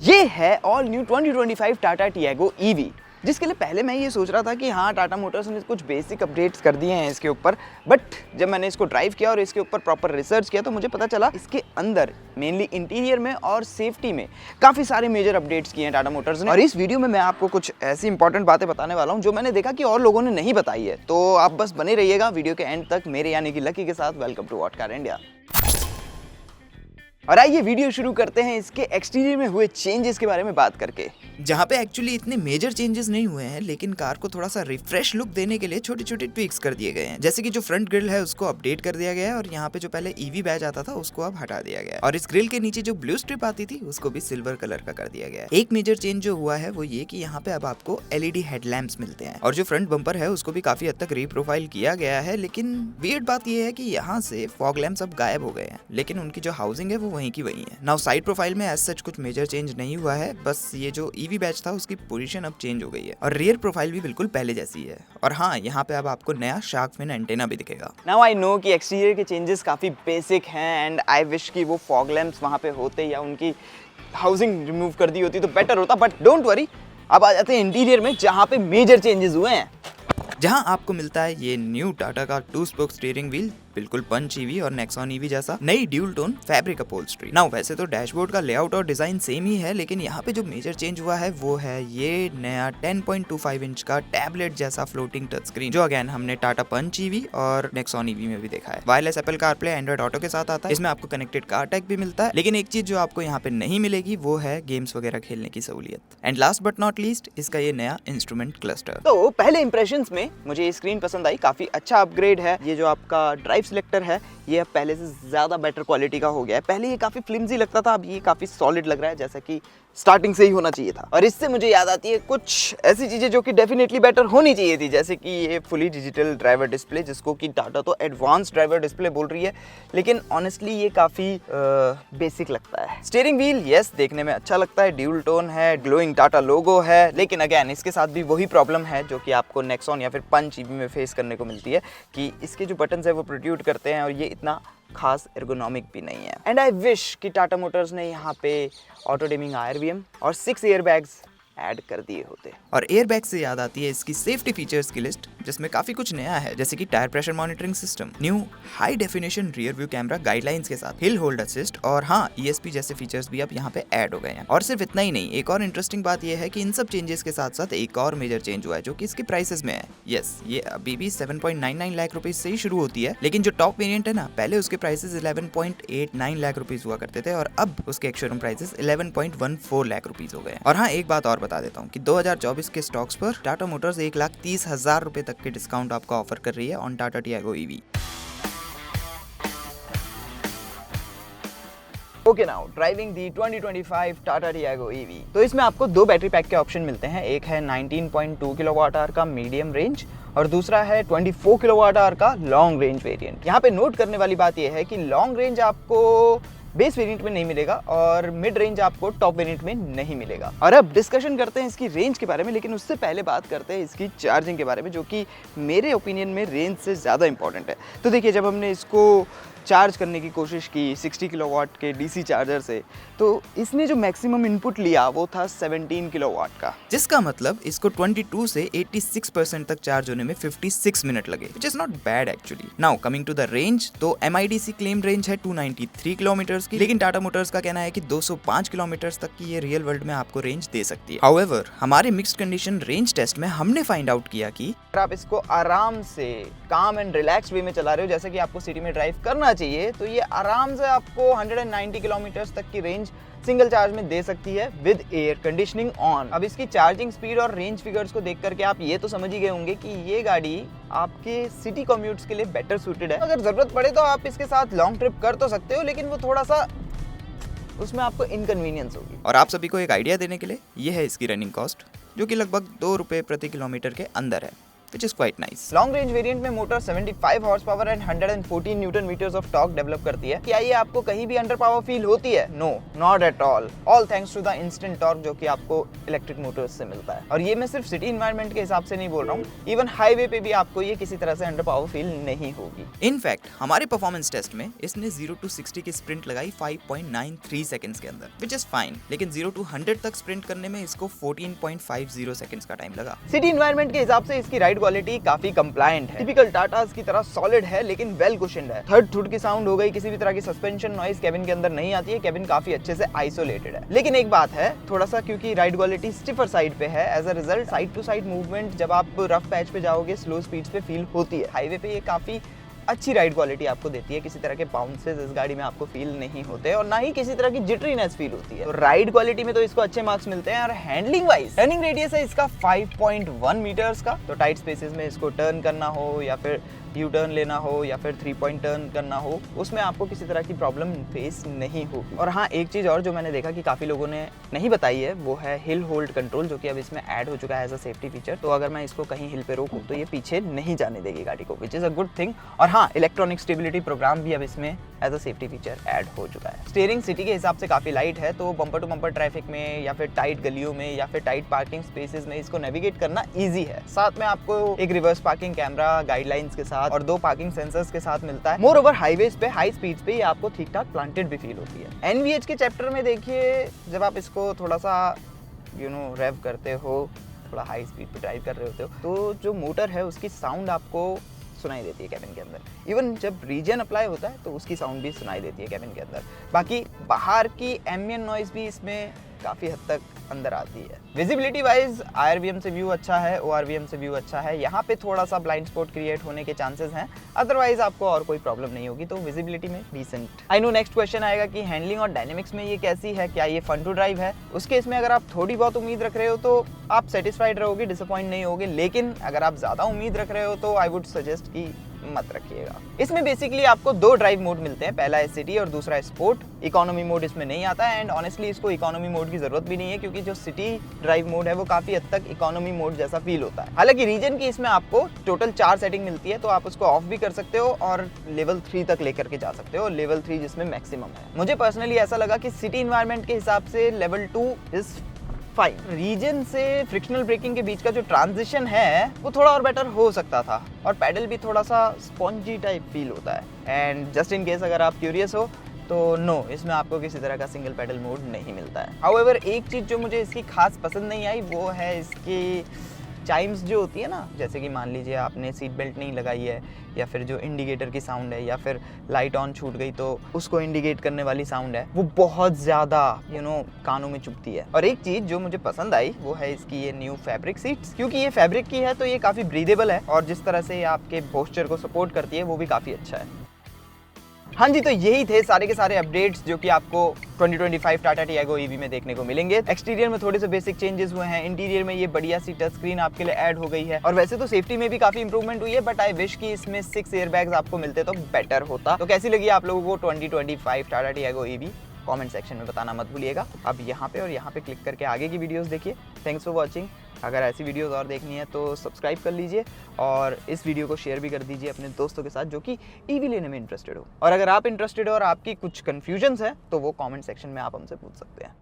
ये है all new 2025 Tata Tiago EV, जिसके लिए पहले मैं ये सोच रहा था कि हाँ टाटा मोटर्स ने कुछ बेसिक अपडेट्स कर दिए हैं इसके ऊपर, बट जब मैंने इसको ड्राइव किया और इसके ऊपर प्रॉपर रिसर्च किया तो मुझे पता चला इसके अंदर मेनली इंटीरियर में और सेफ्टी में काफ़ी सारे मेजर अपडेट्स किए हैं टाटा मोटर्स ने। और इस वीडियो में मैं आपको कुछ ऐसी इंपॉर्टेंट बातें बताने वाला हूँ जो मैंने देखा कि और लोगों ने नहीं बताई है, तो आप बस बने रहिएगा वीडियो के एंड तक मेरे यानी कि लकी के साथ। Welcome to What Car India. और आइए वीडियो शुरू करते हैं इसके एक्सटीरियर में हुए चेंजेस के बारे में बात करके, जहाँ पे एक्चुअली इतने मेजर चेंजेस नहीं हुए हैं, लेकिन कार को थोड़ा सा रिफ्रेश लुक देने के लिए छोटे छोटे ट्विक्स कर दिए गए हैं। जैसे कि जो फ्रंट ग्रिल है उसको अपडेट कर दिया गया है और यहाँ पे जो पहले ईवी बैज आता था उसको अब हटा दिया गया है और इस ग्रिल के नीचे जो ब्लू स्ट्रिप आती थी उसको भी सिल्वर कलर का कर दिया गया है। एक मेजर चेंज जो हुआ है वो ये कि यहाँ पे अब आपको LED हेडलैम्प्स मिलते हैं और जो फ्रंट बम्पर है उसको भी काफी हद तक रीप्रोफाइल किया गया है। लेकिन वियर्ड बात ये है कि यहाँ से फॉग लैम्प्स अब गायब हो गए हैं, लेकिन उनकी जो हाउसिंग है वो वहीं की वहीं है। नाउ साइड प्रोफाइल में एज सच कुछ मेजर चेंज नहीं हुआ है, बस ये जो ईवी बैच था उसकी पोजीशन अब चेंज हो गई है और रियर प्रोफाइल भी बिल्कुल पहले जैसी है। और हाँ, यहाँ पे अब आपको नया शार्क फिन एंटेना भी दिखेगा। नाउ आई नो कि एक्सटीरियर के चेंजेस काफ़ी बेसिक हैं एंड आई विश कि वो फॉग लैम्प्स वहाँ पे होते या उनकी हाउसिंग रिमूव कर दी होती तो बेटर होता, बट डोंट वरी। अब आ जाते हैं इंटीरियर में जहाँ पे मेजर चेंजेस हुए हैं, जहां आपको मिलता है ये न्यू टाटा का 2 स्पोक स्टीयरिंग व्हील, बिल्कुल पंच ईवी और नेक्सॉन ईवी जैसा, नई dual tone fabric upholstery. Now वैसे तो डैशबोर्ड का लेआउट और डिजाइन सेम ही है, लेकिन यहाँ पे जो मेजर चेंज हुआ है वो है ये नया 10.25 इंच का टैबलेट जैसा फ्लोटिंग टच स्क्रीन, जो अगेन हमने टाटा पंच ईवी और नेक्सॉन ईवी में भी देखा है। Wireless Apple CarPlay Android auto के साथ आता है, इसमें आपको कनेक्टेड कार टैग भी मिलता है, लेकिन एक चीज जो आपको यहाँ पे नहीं मिलेगी वो है गेम्स वगैरह खेलने की सहूलियत। And last but not least, इसका ये नया इंस्ट्रूमेंट क्लस्टर। तो पहले इंप्रेशंस में मुझे ये स्क्रीन पसंद आई, काफी अच्छा अपग्रेड है। ये जो आपका ड्राइव सिलेक्टर है ये अब पहले से ज़्यादा बेटर क्वालिटी का हो गया है। पहले ये काफ़ी फ्लिम्जी लगता था, अब ये काफ़ी सॉलिड लग रहा है, जैसा कि स्टार्टिंग से ही होना चाहिए था। और इससे मुझे याद आती है कुछ ऐसी चीज़ें जो कि डेफिनेटली बेटर होनी चाहिए थी, जैसे कि ये फुली डिजिटल ड्राइवर डिस्प्ले, जिसको कि टाटा तो एडवांस ड्राइवर डिस्प्ले बोल रही है, लेकिन ऑनेस्टली ये काफ़ी बेसिक लगता है। स्टीयरिंग व्हील यस देखने में अच्छा लगता है, ड्यूल टोन है, ग्लोइंग टाटा लोगो है, लेकिन अगेन इसके साथ भी वही प्रॉब्लम है जो कि आपको नेक्सॉन या फिर पंच ईवी में फेस करने को मिलती है कि इसके जो बटन्स है वो प्रोट्रूड करते हैं और ये इतना खास एर्गोनॉमिक भी नहीं है। एंड आई विश कि टाटा मोटर्स ने यहाँ पे ऑटो डिमिंग IRVM और 6 एयरबैग्स ऐड कर दिए होते। और एयरबैग से याद आती है इसकी सेफ्टी फीचर्स की लिस्ट, जिसमें काफी कुछ नया है, जैसे कि tyre pressure monitoring system, new high definition rear view camera guidelines के साथ, हिल होल्ड असिस्ट और हाँ ESP जैसे फीचर्स भी अब यहाँ पे ऐड हो गए हैं। और सिर्फ इतना ही नहीं, एक और इंटरेस्टिंग बात यह है कि इन सब चेंजेस के साथ साथ एक और मेजर चेंज हुआ है जो कि इसके प्राइसेस में है। यस, ये अभी भी 7.99 लाख रुपीज से ही शुरू होती है, लेकिन जो टॉप वेरिएंट है ना, पहले उसके प्राइसेस 11.89 लाख रुपीज हुआ करते थे और अब उसके शोरूम प्राइसेस 11.14 लाख रुपीज हो गए। और हाँ, एक बात और बता देता हूँ कि 2024 के स्टॉक्स पर टाटा मोटर्स 1,30,000 रुपए तक के डिस्काउंट आपको ऑफर कर रही है on Tata Tiago EV. Okay, now driving the 2025 Tata Tiago EV. तो इसमें आपको दो बैटरी पैक के ऑप्शन मिलते हैं, एक है 19.2 किलोवाट आवर का मीडियम रेंज और दूसरा है 24 किलोवाट आवर का लॉन्ग रेंज वेरिएंट। यहाँ पे नोट करने वाली बात यह है कि लॉन्ग रेंज आपको बेस वेरिएंट में नहीं मिलेगा और मिड रेंज आपको टॉप वेरिएंट में नहीं मिलेगा। और अब डिस्कशन करते हैं इसकी रेंज के बारे में, लेकिन उससे पहले बात करते हैं इसकी चार्जिंग के बारे में, जो कि मेरे ओपिनियन में रेंज से ज़्यादा इंपॉर्टेंट है। तो देखिए, जब हमने इसको चार्ज करने की कोशिश की 60 किलोवाट के DC चार्जर से, तो इसने जो मैक्सिमम इनपुट लिया वो था 17 किलोवाट का, जिसका मतलब इसको 22 से 86% तक चार्ज होने में 56 मिनट लगे, which is not bad actually. Now coming to the range, तो MIDC क्लेम रेंज है 293 किलोमीटर्स की, लेकिन टाटा मोटर्स का कहना है कि 205 किलोमीटर्स तक की ये रियल वर्ल्ड में आपको रेंज दे सकती है। However, हमारे मिक्स्ड कंडीशन रेंज टेस्ट में हमने फाइंड आउट किया कि अगर आप इसको आराम से काम एंड रिलैक्स वे में चला रहे हो, जैसे कि आपको सिटी में ड्राइव करना चाहिए, तो ये आराम से आपको 190 किलोमीटर्स तक की रेंज सिंगल चार्ज में दे सकती है विद एयर कंडीशनिंग ऑन। अब इसकी चार्जिंग स्पीड और रेंज फिगर्स को देख करके आप ये तो समझ ही गए होंगे कि ये गाड़ी आपके सिटी कम्यूट्स के लिए बेटर सूटेड है। अगर जरूरत पड़े तो आप इसके साथ लॉन्ग ट्रिप कर तो सकते हो, लेकिन वो थोड़ा सा उसमें आपको इनकन्वीनियंस होगी। और आप सभी को एक आइडिया देने के लिए, ये है इसकी रनिंग कॉस्ट, जो कि लगभग 2 रुपए प्रति किलोमीटर के अंदर है। which is quite nice. Long range variant में motor 75 horse power and 114 newton metres of torque develop करती है। क्या ये आपको कहीं भी अंडर पावर फील होती है? No, not at all thanks to the instant torque जो कि आपको इलेक्ट्रिक मोटर्स से मिलता है। और ये मैं सिर्फ सिटी एनवायरनमेंट के हिसाब से नहीं बोल रहा हूँ, इवन हाईवे पे भी आपको ये किसी तरह से अंडर पावर फील नहीं होगी। इनफैक्ट हमारे परफॉर्मेंस टेस्ट में इसने 0 to 60 की स्प्रिंट लगाई 5.93 सेकंड्स के अंदर, which is fine, लेकिन 0 to 100 तक स्प्रिंट करने में इसको 14.50 सेकंड्स का टाइम लगा। सिटी एनवायरनमेंट के हिसाब से इसकी राइड क्वालिटी काफी कंप्लायंट है। टिपिकल टाटास की तरह सॉलिड है लेकिन वेल कुशन्ड है। थर्ड थुड की साउंड हो गई, किसी भी तरह की सस्पेंशन नॉइज केबिन के अंदर नहीं आती है। केबिन काफी अच्छे से आइसोलेटेड है। लेकिन एक बात है, थोड़ा सा क्योंकि राइड क्वालिटी स्टिफर साइड पे है, as a result side to side movement जब आप रफ पैच पे जाओगे स्लो स्पीड्स पे फील होती है। हाईवे पे ये काफी अच्छी राइड क्वालिटी आपको देती है। किसी तरह के बाउंसेस इस गाड़ी में आपको फील नहीं होते और ना ही किसी तरह की जिटरीनेस फील होती है। तो राइड क्वालिटी में तो इसको अच्छे मार्क्स मिलते हैं। और हैंडलिंग वाइज टर्निंग रेडियस है इसका 5.1 मीटर्स का। तो टाइट स्पेसेस में इसको टर्न करना हो या फिर यू टर्न लेना हो या फिर 3 पॉइंट टर्न करना हो, उसमें आपको किसी तरह की प्रॉब्लम फेस नहीं होगी। और हाँ, एक चीज़ और जो मैंने देखा कि काफ़ी लोगों ने नहीं बताई है, वो है हिल होल्ड कंट्रोल, जो कि अब इसमें ऐड हो चुका है एज अ सेफ्टी फीचर। तो अगर मैं इसको कहीं हिल पे रोकूँ तो ये पीछे नहीं जाने देगी गाड़ी को, which is a good thing. और हाँ, इलेक्ट्रॉनिक स्टेबिलिटी प्रोग्राम भी अब इसमें as a safety feature add हो चुका है। स्टीयरिंग सिटी के हिसाब से काफ़ी लाइट है, तो बम्पर टू बम्पर ट्रैफिक में या फिर टाइट गलियों में या फिर टाइट पार्किंग स्पेसेस में इसको नेविगेट करना ईजी है। साथ में आपको एक रिवर्स पार्किंग कैमरा गाइडलाइंस के साथ और 2 पार्किंग सेंसर्स के साथ मिलता है। मोर ओवर हाईवेज पे हाई स्पीड्स पे ये आपको ठीक ठाक प्लांटेड भी फील होती है। NVH के चैप्टर में देखिए, जब आप इसको थोड़ा सा रेव करते हो, थोड़ा हाई स्पीड पे ड्राइव कर रहे होते हो, तो जो मोटर है उसकी साउंड आपको सुनाई देती है कैबिन के अंदर। इवन जब रीजन अप्लाई होता है तो उसकी साउंड भी सुनाई देती है कैबिन के अंदर। बाकी बाहर की एम्बिएंट नॉइज भी इसमें काफ़ी हद तक अंदर आती है। विजिबिलिटी वाइज IRVM से व्यू अच्छा है, ORVM से व्यू अच्छा है। यहाँ पे थोड़ा सा ब्लाइंड स्पॉट क्रिएट होने के चांसेस हैं, अदरवाइज आपको और कोई प्रॉब्लम नहीं होगी। तो विजिबिलिटी में decent. I know next question आएगा कि हैंडलिंग और डायनेमिक्स में ये कैसी है, क्या ये फन टू ड्राइव है? उस केस में अगर आप थोड़ी बहुत उम्मीद रख रहे हो तो आप सेटिस्फाइड रहोगे, डिसअपॉइंट नहीं होगे। लेकिन अगर आप ज़्यादा उम्मीद रख रहे हो तो आई वुड सजेस्ट कि मत रखिएगा। इसमें बेसिकली आपको 2 ड्राइव मोड मिलते हैं, पहला है सिटी और दूसरा है स्पोर्ट। इकोनॉमी मोड इसमें नहीं आता है एंड ऑनेस्टली इसको इकोनॉमी मोड की जरूरत भी नहीं है, क्योंकि जो सिटी ड्राइव मोड है वो काफी हद तक इकोनॉमी मोड जैसा फील होता है। हालांकि रीजन की इसमें आपको टोटल 4 सेटिंग मिलती है, तो आप उसको ऑफ भी कर सकते हो और लेवल 3 तक लेकर के जा सकते हो। लेवल 3 जिसमें मैक्सिमम है। मुझे पर्सनली ऐसा लगा कि सिटी एनवायरनमेंट के हिसाब से लेवल 2 इज फाइन। रीजन से फ्रिक्शनल ब्रेकिंग के बीच का जो ट्रांजिशन है वो थोड़ा और बेटर हो सकता था, और पैडल भी थोड़ा सा स्पॉन्जी टाइप फील होता है। एंड जस्ट इन केस अगर आप क्यूरियस हो तो नो, इसमें आपको किसी तरह का सिंगल पैडल मोड नहीं मिलता है। हाउएवर एक चीज़ जो मुझे इसकी खास पसंद नहीं आई वो है इसकी चाइम्स जो होती है ना, जैसे कि मान लीजिए आपने सीट बेल्ट नहीं लगाई है, या फिर जो इंडिकेटर की साउंड है, या फिर लाइट ऑन छूट गई तो उसको इंडिकेट करने वाली साउंड है, वो बहुत ज़्यादा कानों में चुभती है। और एक चीज़ जो मुझे पसंद आई वो है इसकी ये न्यू फैब्रिक सीट्स। क्योंकि ये फैब्रिक की है तो ये काफ़ी ब्रीदेबल है और जिस तरह से आपके पोस्चर को सपोर्ट करती है वो भी काफ़ी अच्छा है। हाँ जी, तो यही थे सारे के सारे अपडेट्स जो कि आपको 2025 टाटा टियागो ईवी में देखने को मिलेंगे। एक्सटीरियर में थोड़े से बेसिक चेंजेस हुए हैं, इंटीरियर में ये बढ़िया सी टच स्क्रीन आपके लिए ऐड हो गई है, और वैसे तो सेफ्टी में भी काफी इंप्रूवमेंट हुई है, बट आई विश कि इसमें 6 एयरबैग्स आपको मिलते तो बेटर होता। तो कैसी लगी आप लोगों को 2025 Tata Tiago EV? Comment section में बताना मत भूलिएगा। अब यहाँ पे और यहाँ पे क्लिक करके आगे की वीडियोस देखिए। Thanks for watching. अगर ऐसी वीडियोस और देखनी है तो सब्सक्राइब कर लीजिए और इस वीडियो को शेयर भी कर दीजिए अपने दोस्तों के साथ जो कि ईवी लेने में इंटरेस्टेड हो। और अगर आप इंटरेस्टेड हो और आपकी कुछ कन्फ्यूजन्स हैं तो वो कमेंट सेक्शन में आप हमसे पूछ सकते हैं।